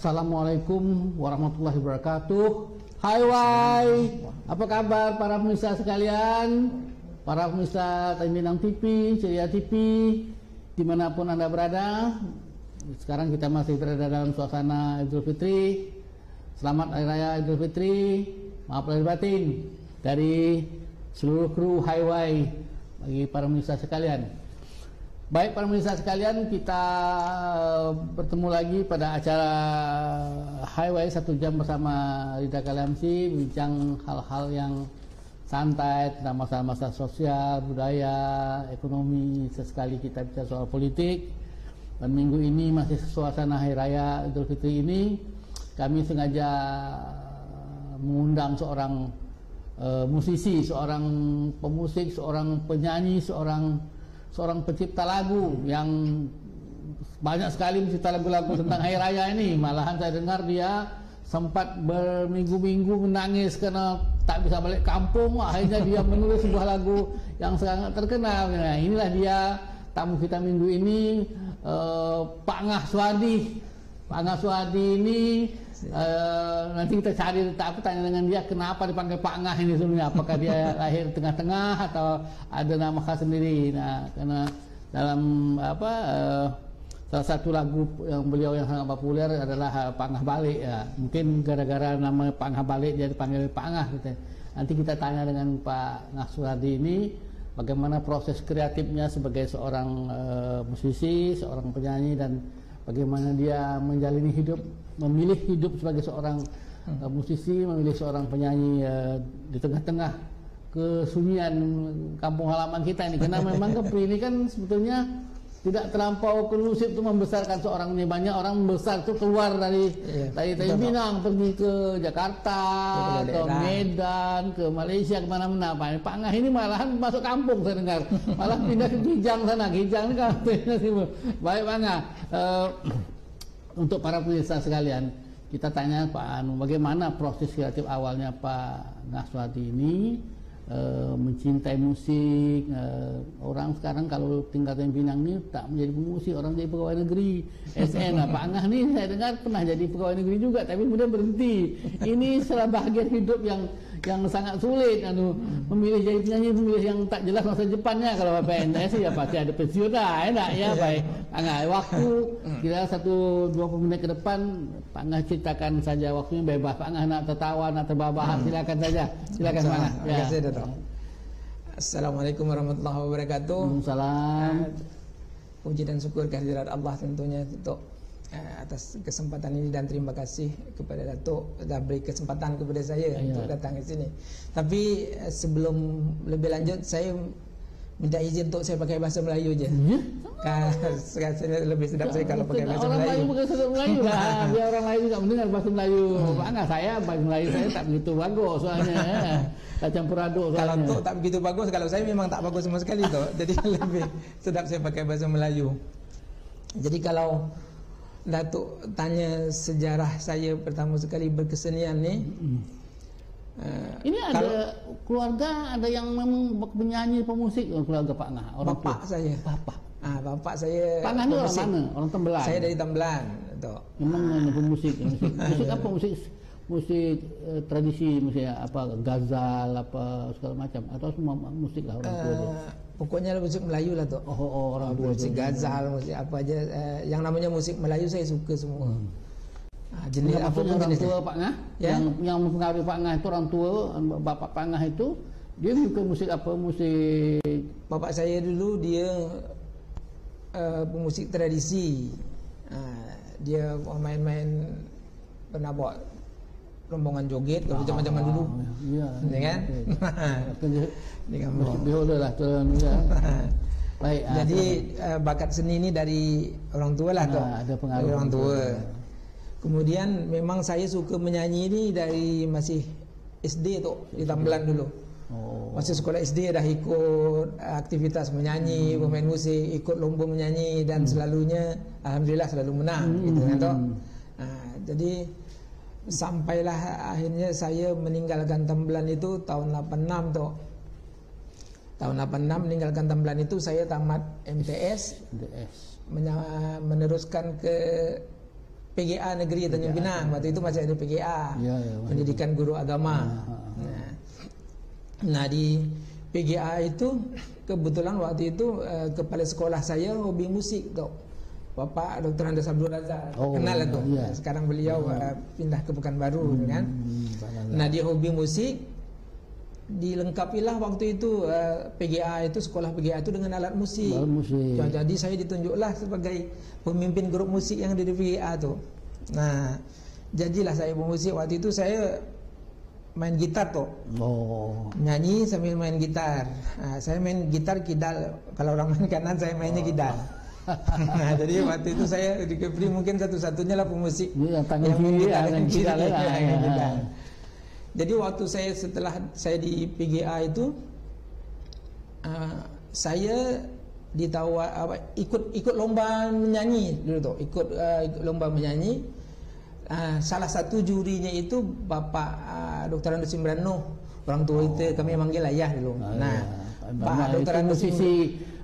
Assalamualaikum warahmatullahi wabarakatuh. Hai wai, apa kabar para pemirsa sekalian, para pemirsa Minang TV, Ceria TV, dimanapun Anda berada. Sekarang kita masih berada dalam suasana Idul Fitri. Selamat Hari Raya Idul Fitri, maaf lahir batin dari seluruh kru Highway bagi para pemirsa sekalian. Baik para pemirsa sekalian, kita bertemu lagi pada acara Highway 1 jam bersama Rida Kalamsi, bincang hal-hal yang santai tentang masalah-masalah sosial, budaya, ekonomi, sesekali kita bicara soal politik. Dan minggu ini masih suasana Hari Raya Idul Fitri ini, kami sengaja mengundang seorang musisi, seorang pemusik, seorang penyanyi, seorang pencipta lagu yang banyak sekali mencipta lagu-lagu tentang Hari Raya ini. Malahan saya dengar dia sempat berminggu-minggu menangis karena tak bisa balik kampung. Akhirnya dia menulis sebuah lagu yang sangat terkenal. Nah, inilah dia tamu kita minggu ini, Pak Ngah Suhadi. Pak Ngah Suhadi ini nanti kita cari tanya dengan dia kenapa dipanggil Pak Ngah ini sebenarnya, apakah dia lahir tengah-tengah atau ada nama khas sendiri. Nah, karena dalam salah satu lagu yang beliau yang sangat populer adalah Pak Ngah Balik ya. Mungkin gara-gara nama Pak Ngah Balik dia dipanggil Pak Ngah gitu. Nanti kita tanya dengan Pak Ngah Suhadi ini bagaimana proses kreatifnya sebagai seorang musisi, seorang penyanyi, dan bagaimana dia menjalani hidup, memilih hidup sebagai seorang musisi, memilih seorang penyanyi di tengah-tengah kesunyian kampung halaman kita ini. Karena memang Kepri ini kan sebetulnya tidak terlampau kondusif untuk membesarkan seorang ini. Banyak orang besar itu keluar dari Minang, pergi ke Jakarta, ke Medan, ke Malaysia, kemana-mana. Pak Ngah ini malahan masuk kampung saya dengar, malah pindah ke Gijang sana. Gijang ini kan baik Pak Ngah. Untuk para pemirsa sekalian, kita tanya Pak Anu, bagaimana proses kreatif awalnya Pak Ngah Suhadi ini mencintai musik. Orang sekarang kalau tinggal di Pinang ini tak menjadi pemusik, orang jadi pegawai negeri SN. Pak Ngah ini saya dengar pernah jadi pegawai negeri juga, tapi kemudian berhenti. Ini salah bagian hidup yang sangat sulit. Memilih jadi penyanyi, memilih yang tak jelas masa depannya. Kalau PNS ya pasti ada pensiun lah, enak ya. Baik Pak Ngah, waktu kira 1-20 menit ke depan Pak Ngah ceritakan saja, waktunya bebas. Pak Ngah nak tertawa, nak terbahak, silakan saja. Silakan Pak Ngah. Terima kasih Dato'. Assalamualaikum warahmatullahi wabarakatuh. Waalaikumsalam. Puji dan syukur kehadirat Allah tentunya untuk atas kesempatan ini, dan terima kasih kepada Dato' sudah beri kesempatan kepada saya untuk datang ke sini. Tapi sebelum lebih lanjut, saya minta izin untuk saya pakai bahasa Melayu aja. Saya lebih sedap saya kalau pakai bahasa Melayu. Orang Melayu pakai bahasa Melayu lah, biar orang lain juga mendengar bahasa Melayu. Pak Ngah, bahasa Melayu saya tak begitu bagus soalnya. Tak campur aduk soalnya. Kalau untuk tak begitu bagus, kalau saya memang tak bagus sama sekali tuh. Jadi lebih sedap saya pakai bahasa Melayu. Jadi kalau Datuk tanya sejarah saya pertama sekali berkesenian nih. Ini ada keluarga, ada yang memang penyanyi, pemusik, keluarga Pak Ngah. Bapak saya. Bapak saya. Pak Ngah ini orang mana? Orang Tembelan. Saya dari Tembelan. Memang pemusik. Musik apa? Musik tradisi, misalnya apa, Ghazal, apa segala macam, atau semua musik lah orang tua aja. Pokoknya musik Melayu lah tuh. Orang tua. Musik Ghazal, musik apa aja, yang namanya musik Melayu saya suka semua. Jenis apa pun orang jenis tua Pak Ngah, yang mempengaruhi Pak Ngah itu orang tua, bapak Pak Ngah itu dia suka musik apa? Musik. Bapak saya dulu dia pemusik tradisi. Dia main-main, pernah bawa rombongan joget kalau zaman-zaman dulu. Iya. Kan? Dengan musik biola lah tuan ya. Baik. Jadi bakat seni ini dari orang tua lah tuh. Ada pengaruh dari orang tua. Kemudian memang saya suka menyanyi ini dari masih SD tuh, di Tembelan dulu. Masih sekolah SD dah ikut aktivitas menyanyi, bermain musik, ikut lomba menyanyi, dan selalunya alhamdulillah selalu menang gitu kan toh. Jadi sampailah akhirnya saya meninggalkan Tembelan itu tahun 86 tuh. Tahun 86 meninggalkan Tembelan itu saya tamat MTS. Meneruskan ke PGA Negeri Tanjung Pinang. Waktu itu masih ada PGA, Pendidikan Guru Agama. Nah di PGA itu kebetulan waktu itu kepala sekolah saya hobi musik tuh, Bapak Dr. Andes Abdul Razak. Kenal lah tuh. Sekarang beliau pindah ke Pekanbaru kan. Nah dia hobi musik, dilengkapilah waktu itu PGA itu, sekolah PGA itu dengan alat musik. Jadi saya ditunjuklah sebagai pemimpin grup musik yang ada di PGA tuh. Nah jadilah saya bermusik. Waktu itu saya main gitar tuh, nyanyi sambil main gitar. Nah, saya main gitar kidal. Kalau orang main kanan, saya mainnya kidal. Nah, jadi waktu itu saya di Kepri mungkin satu-satunya lah pemusik yang main gitar dan kidal. Jadi waktu setelah saya di PGA itu, saya ikut lomba menyanyi dulu tuh, ikut lomba menyanyi. Salah satu jurinya itu Bapak Dr. Andes Imran-Nuh, orang tua itu kami manggil ayah dulu. Pak Dr. Andes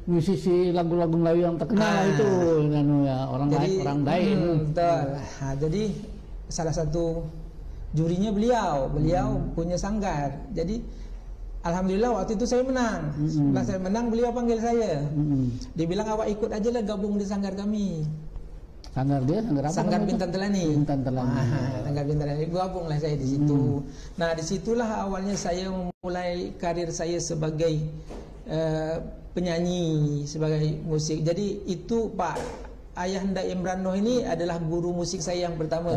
musisi lagu-lagu Melayu yang terkenal itu, orang Daeng. Betul. Jadi salah satu jurinya beliau punya sanggar. Jadi alhamdulillah waktu itu saya menang. Setelah saya menang, beliau panggil saya. Dia bilang, awak ikut aja lah gabung di sanggar kami. Sanggar dia, sanggar apa? Sanggar Bintang Telani. Sanggar Bintang Telani. Gabunglah saya di situ. Nah, disitulah awalnya saya memulai karir saya sebagai penyanyi, sebagai musik. Jadi itu Pak Ayahanda Imran-Nuh ini adalah guru musik saya yang pertama.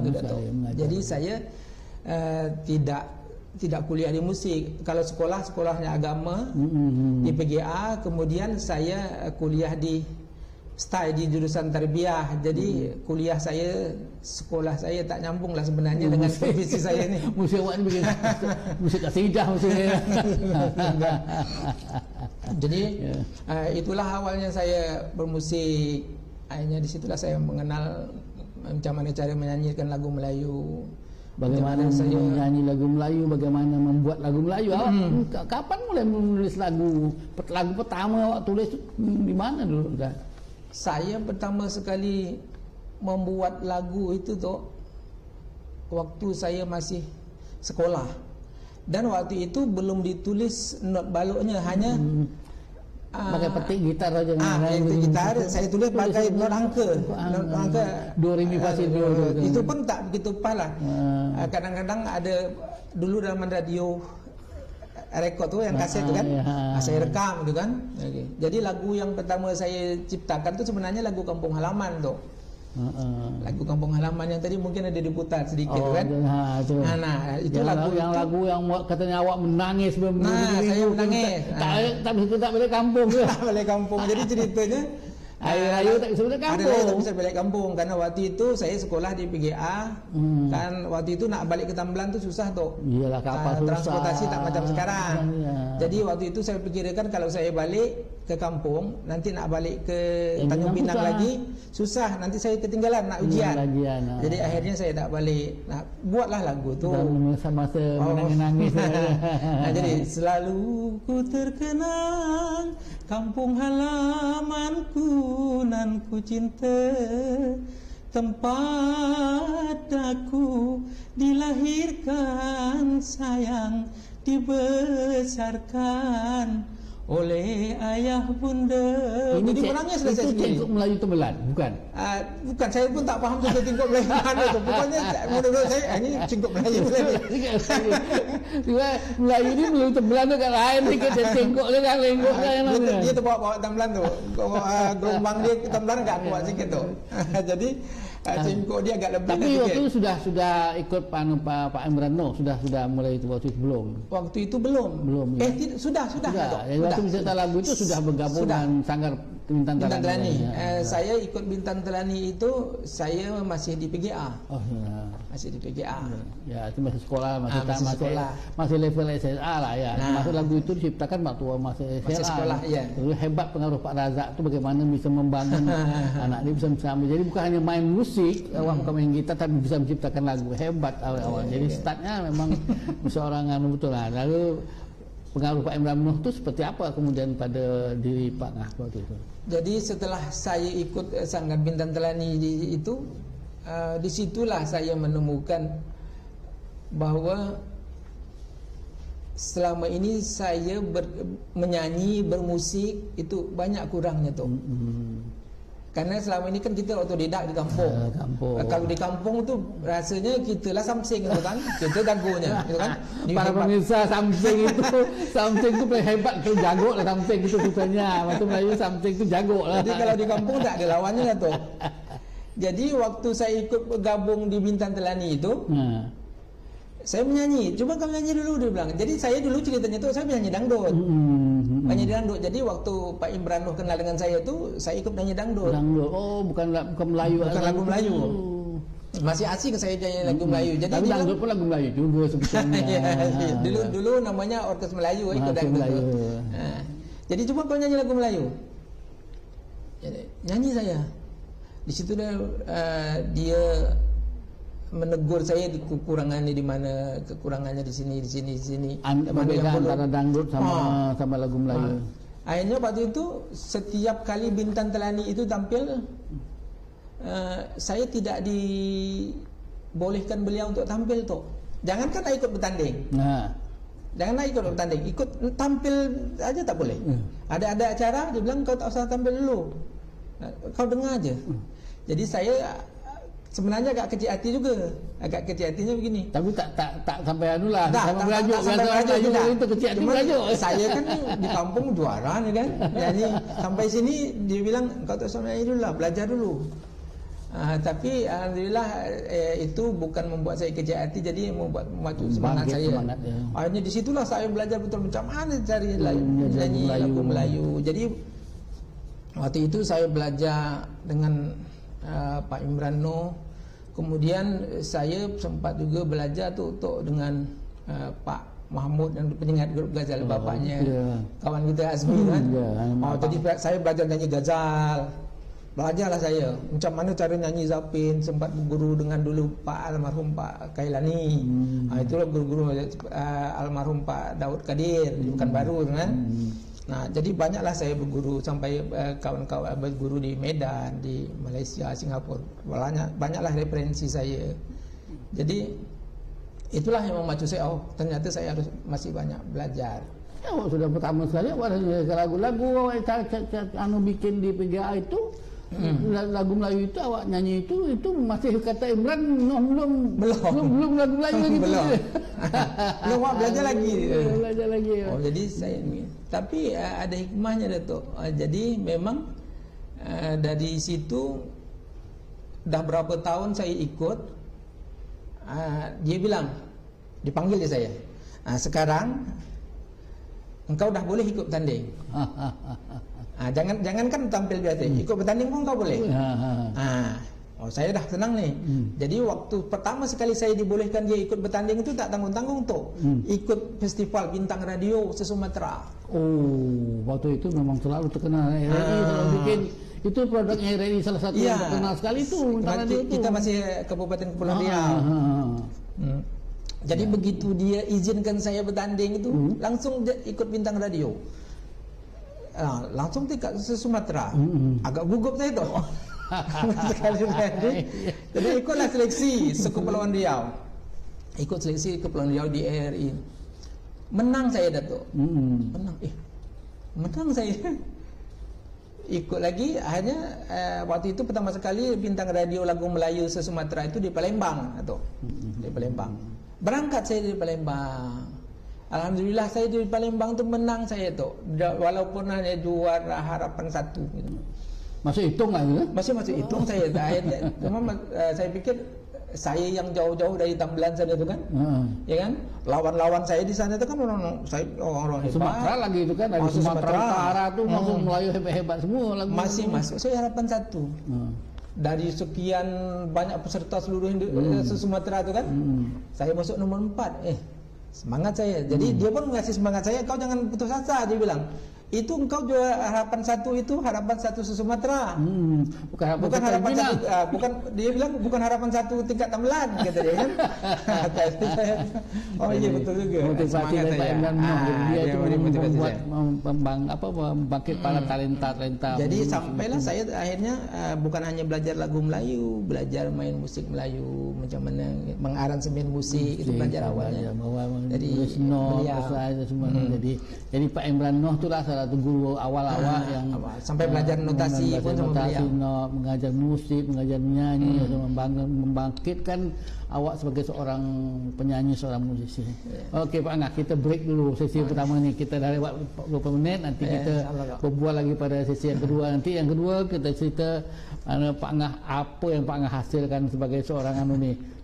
Jadi saya tidak kuliah di musik. Kalau sekolahnya agama di PGA, kemudian saya kuliah di STAI di jurusan tarbiyah. Jadi kuliah saya, sekolah saya tak nyambung lah sebenarnya dengan profesi saya ni. Musik awak ni bikin musik kasidah musiknya. Jadi itulah awalnya saya bermusik. Akhirnya disitulah saya mengenal macam mana cara menyanyikan lagu Melayu. Bagaimana saya menyanyi lagu Melayu, bagaimana membuat lagu Melayu. Kapan mulai menulis lagu? Lagu pertama awak tulis di mana dulu? Saya pertama sekali membuat lagu itu tuh waktu saya masih sekolah. Dan waktu itu belum ditulis not baloknya, hanya pakai petik gitar aja. Petik gitar, saya tulis pakai not angka. Not angka do re mi fa si do. Itu pun tak begitu pas lah. Kadang-kadang ada dulu dalam radio rekod tu yang kaset tu kan, saya rekam tu kan. Jadi lagu yang pertama saya ciptakan tu sebenarnya lagu Kampung Halaman tu. Lagu Kampung Halaman yang tadi mungkin ada diputar sedikit kan. Itu lagu yang katanya awak menangis sebelum saya menangis. Tak balik kampung ke? Tak balik kampung. Jadi ceritanya air-air tak bisa balik kampung. Air-air tak bisa balik kampung karena waktu itu saya sekolah di PGA. Kan waktu itu nak balik ke Tambelan tu susah tu. Iyalah, kapal susah. Transportasi tak macam sekarang. Jadi waktu itu saya fikirkan kalau saya balik ke kampung, nanti nak balik ke Tanjung Pinang lagi susah, nanti saya ketinggalan nak ujian. Jadi akhirnya saya tak balik. Nah, buatlah lagu tu. Masa-masa menangis-nangis. Jadi selalu ku terkenang kampung halamanku nan ku cinta, tempat aku dilahirkan, sayang dibesarkan oleh ayah bunda. Ini jadi menangis lah saya sendiri. Itu Melayu Tembelan, bukan? Bukan, saya pun tak faham tu cengkok Melayu mana tu. Pokoknya menurut saya ini cengkok Melayu Melayu. Melayu ni Melayu Tembelan tu kat lain sikit, cengkok dia kan lenggok kan. Dia tu bawa Tembelan tu. Gelombang dia Tembelan agak kuat sikit tu. Jadi cengkok dia agak lebih. Tapi waktu itu sudah ikut Pak Imran-Nuh, sudah mulai itu waktu itu belum? Waktu itu belum. Sudah. Waktu mencetak lagu itu sudah bergabung dengan sanggar Bintang Telani. Saya ikut Bintang Telani itu saya masih di PGA. Masih di PGA. Ya, itu masih sekolah, masih level SMA lah ya. Masuk lagu itu diciptakan waktu masih sekolah, ya. Hebat pengaruh Pak Razak itu bagaimana bisa membangun anak dia bisa bersama. Jadi bukan hanya main musik, awak bukan main gitar tapi bisa menciptakan lagu. Hebat awal-awal. Jadi startnya memang seorang betul lah. Lalu pengaruh Pak Imran-Nuh itu seperti apa kemudian pada diri Pak Ngah waktu itu? Jadi setelah saya ikut sanggar Bintang Telani itu, disitulah saya menemukan bahwa selama ini saya menyanyi, bermusik itu banyak kurangnya tuh. Karena selama ini kan kita otodidak di kampung. Kalau di kampung tuh rasanya kita lah samsing gitu kan, kita jagonya, gitu kan. Para pemirsa, samsing itu paling hebat, itu jago lah samsing itu susahnya. Waktu Melayu samsing itu jago lah. Jadi kalau di kampung tak ada lawannya tuh. Jadi waktu saya ikut bergabung di Bintang Telani itu, saya menyanyi. Coba kamu nyanyi dulu, dia bilang. Jadi saya dulu ceritanya tuh saya menyanyi dangdut. Menyanyi dangdut. Jadi waktu Pak Imran Nuh kenal dengan saya tuh, saya ikut nyanyi dangdut. Oh, bukan Melayu. Bukan lagu Melayu. Masih asing saya nyanyi lagu Melayu. Jadi tapi dangdut pun lagu Melayu juga sebetulnya. Dulu namanya Orkes Melayu, ikut dangdut. Jadi coba kau nyanyi lagu Melayu. Nyanyi saya. Di situ dia menegur saya di kekurangannya di mana, kekurangannya di sini. Beda antara dangdut sama lagu Melayu. Akhirnya waktu itu setiap kali Bintang Telani itu tampil, saya tidak dibolehkan beliau untuk tampil tuh. Jangankan ikut bertanding. Janganlah ikut bertanding, ikut tampil aja tak boleh. Ada acara, dia bilang kau tak usah tampil dulu. Kau dengar aja. Jadi saya sebenarnya agak kecil hati juga. Agak kecil hatinya begini. Tapi tak sampai anu lah. Tak sampai belajar itu kecil hati belajar. Saya kan di kampung juara nih kan. Jadi sampai sini dia bilang kau tak usah nyanyi dulu lah, belajar dulu. Tapi alhamdulillah itu bukan membuat saya kecil hati, jadi membuat memacu semangat saya. Akhirnya disitulah saya belajar betul macam mana cari nyanyi lagu Melayu. Jadi waktu itu saya belajar dengan Pak Imran Nuh. Kemudian saya sempat juga belajar tuh dengan Pak Mahmud yang penyengat grup Ghazal, bapaknya kawan kita Azmi kan. Jadi saya belajar nyanyi Ghazal. Belajarlah saya macam mana cara nyanyi Zapin. Sempat berguru dengan dulu Pak almarhum Pak Kailani. Itulah guru-guru almarhum Pak Daud Kadir, bukan baru kan. Nah, jadi banyaklah saya berguru sampai kawan-kawan berguru di Medan, di Malaysia, Singapura. Banyaklah referensi saya. Jadi itulah yang memacu saya. Oh, ternyata saya harus masih banyak belajar. Ya, sudah pertama sekali lagu-lagu anu bikin di PGA itu. Lagu Melayu itu awak nyanyi itu masih kata Imran belum lagu Melayu gitu. Belum belajar lagi. Oh, jadi saya ini. Tapi ada hikmahnya Datuk. Jadi memang dari situ dah berapa tahun saya ikut. Dia bilang, dipanggil dia saya. Sekarang engkau dah boleh ikut tanding. Jangan kan tampil biasa, ikut bertanding pun kau boleh. Saya dah senang nih. Jadi waktu pertama sekali saya dibolehkan dia ikut bertanding itu tak tanggung-tanggung tuh. Ikut festival Bintang Radio se-Sumatera. Oh, waktu itu memang selalu terkenal RRI selalu bikin. Itu produknya RRI salah satu yang terkenal sekali itu. Kita masih Kabupaten Kepulauan Riau. Jadi begitu dia izinkan saya bertanding itu, langsung dia ikut Bintang Radio. Langsung tingkat se-Sumatera. Agak gugup saya tuh. Jadi ikutlah seleksi se-Kepulauan Riau. Ikut seleksi Kepulauan Riau di RRI. Menang saya Datuk. Menang saya. Ikut lagi. Akhirnya waktu itu pertama sekali Bintang Radio lagu Melayu se-Sumatera itu di Palembang Datuk. Di Palembang. Berangkat saya dari Palembang. Alhamdulillah saya di Palembang tu menang saya tu. Walaupun hanya juara harapan 1 gitu. Masih hitung lah ya? Masih hitung saya. Memang saya pikir saya yang jauh-jauh dari Tambelan sana tu kan. Ya kan? Lawan-lawan saya di sana tu kan orang hebat. Sumatera lagi itu kan, dari Sumatera Utara tu langsung Melayu hebat-hebat semua lagu. Masih masuk saya harapan 1. Dari sekian banyak peserta seluruh Sumatera tu kan. Saya masuk nombor 4. Semangat saya. Jadi dia pun ngasih semangat saya, kau jangan putus asa, dia bilang. itu engkau jual harapan satu itu harapan satu Sumatera. Bukan harapan satu, bukan dia bilang bukan harapan satu tingkat tambelan kata dia kan. Oh iya betul juga. Motivasi dari Pak Imran Noh, dia itu membuat membangkit para talenta. Jadi sampailah saya akhirnya bukan hanya belajar lagu Melayu, belajar main musik Melayu, macam mana mengaransemen musik itu belajar awalnya. Jadi jadi Pak Imran Noh itulah salah satu guru awal-awal yang sampai belajar notasi pun sama beliau. Mengajar musik, mengajar menyanyi, membangkitkan awak sebagai seorang penyanyi, seorang musisi. Oke Pak Angah, kita break dulu sesi pertama ni. Kita dah lewat 20 menit, nanti kita berbual lagi pada sesi yang kedua. Nanti yang kedua kita cerita Pak Angah apa yang Pak Angah hasilkan sebagai seorang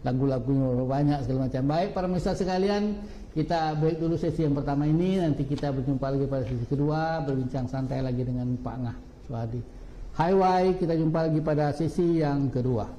lagu-lagunya banyak segala macam. Baik para pemirsa sekalian, kita break dulu sesi yang pertama ini. Nanti kita berjumpa lagi pada sesi kedua, berbincang santai lagi dengan Pak Angah Suhadi. Hai, kita jumpa lagi pada sesi yang kedua.